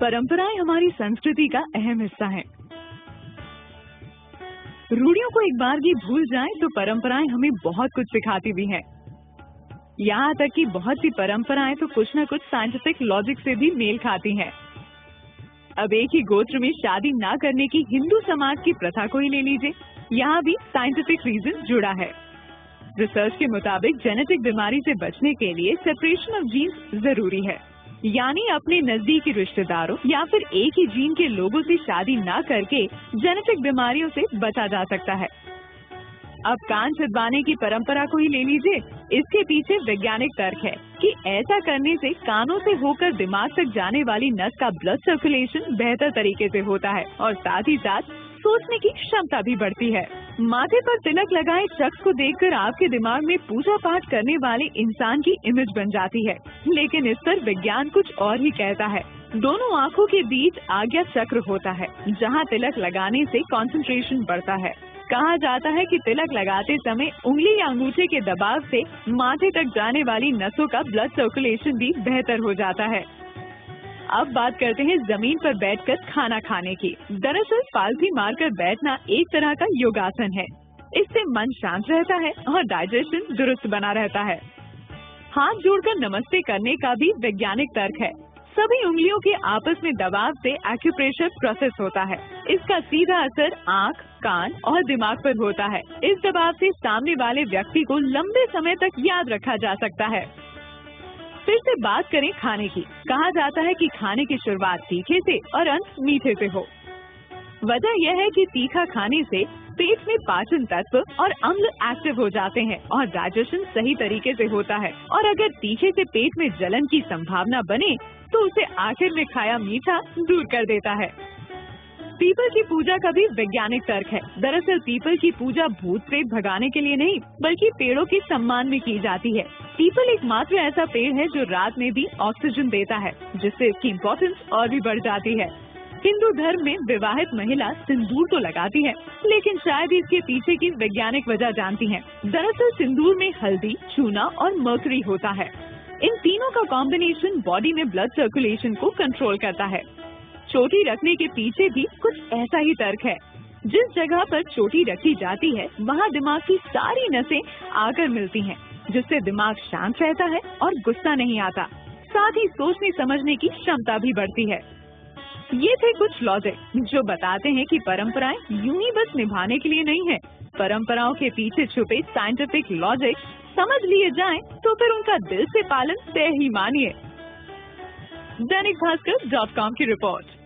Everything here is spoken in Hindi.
परंपराएं हमारी संस्कृति का अहम हिस्सा हैं। रूढ़ियों को एक बार भी भूल जाएं तो परंपराएं हमें बहुत कुछ सिखाती भी हैं। यहाँ तक कि बहुत सी परंपराएं तो कुछ न कुछ साइंटिफिक लॉजिक से भी मेल खाती हैं। अब एक ही गोत्र में शादी ना करने की हिंदू समाज की प्रथा को ही ले लीजिए, यहाँ भी साइंटिफिक रीजन जुड़ा है। रिसर्च के मुताबिक जेनेटिक बीमारी से बचने के लिए सेपरेशन ऑफ जीन्स जरूरी है, यानी अपने नजदीकी रिश्तेदारों या फिर एक ही जीन के लोगों से शादी ना करके जेनेटिक बीमारियों से बचा जा सकता है। अब कान छिदवाने की परंपरा को ही ले लीजिए, इसके पीछे वैज्ञानिक तर्क है कि ऐसा करने से कानों से होकर दिमाग तक जाने वाली नस का ब्लड सर्कुलेशन बेहतर तरीके से होता है और साथ ही साथ सोचने की क्षमता भी बढ़ती है। माथे पर तिलक लगाए शख्स को देखकर आपके दिमाग में पूजा पाठ करने वाले इंसान की इमेज बन जाती है, लेकिन इस पर विज्ञान कुछ और ही कहता है। दोनों आँखों के बीच आज्ञा चक्र होता है, जहाँ तिलक लगाने से कंसंट्रेशन बढ़ता है। कहा जाता है कि तिलक लगाते समय उंगली या अंगूठे के दबाव से माथे तक जाने वाली नसों का ब्लड सर्कुलेशन भी बेहतर हो जाता है। अब बात करते हैं जमीन पर बैठकर खाना खाने की। दरअसल पालथी मारकर बैठना एक तरह का योगासन है। इससे मन शांत रहता है और डाइजेशन दुरुस्त बना रहता है। हाथ जोड़कर नमस्ते करने का भी वैज्ञानिक तर्क है। सभी उंगलियों के आपस में दबाव से एक्यूप्रेशर प्रोसेस होता है। इसका सीधा असर आँख, कान और दिमाग पर होता है। इस दबाव से सामने वाले व्यक्ति को लंबे समय तक याद रखा जा सकता है। फिर से बात करें खाने की। कहा जाता है कि खाने की शुरुआत तीखे से और अंत मीठे से हो। वजह यह है कि तीखा खाने से पेट में पाचन तत्व और अम्ल एक्टिव हो जाते हैं और डाइजेशन सही तरीके से होता है। और अगर तीखे से पेट में जलन की संभावना बने तो उसे आखिर में खाया मीठा दूर कर देता है। पीपल की पूजा का भी वैज्ञानिक तर्क है। दरअसल पीपल की पूजा भूत प्रेत भगाने के लिए नहीं, बल्कि पेड़ों के सम्मान में की जाती है। पीपल एकमात्र ऐसा पेड़ है जो रात में भी ऑक्सीजन देता है, जिससे इसकी इम्पोर्टेंस और भी बढ़ जाती है। हिंदू धर्म में विवाहित महिला सिंदूर तो लगाती है, लेकिन शायद इसके पीछे की वैज्ञानिक वजह जानती है। दरअसल सिंदूर में हल्दी, चूना और मर्करी होता है। इन तीनों का कॉम्बिनेशन बॉडी में ब्लड सर्कुलेशन को कंट्रोल करता है। चोटी रखने के पीछे भी कुछ ऐसा ही तर्क है। जिस जगह पर चोटी रखी जाती है वहाँ दिमाग की सारी नसें आकर मिलती हैं, जिससे दिमाग शांत रहता है और गुस्सा नहीं आता। साथ ही सोचने समझने की क्षमता भी बढ़ती है। ये थे कुछ लॉजिक जो बताते हैं कि परंपराएं यूं ही बस निभाने के लिए नहीं है। परंपराओं के पीछे छुपे साइंटिफिक लॉजिक समझ लिए जाएं तो फिर उनका दिल से पालन तय ही मानिए। दैनिक भास्कर.com की रिपोर्ट।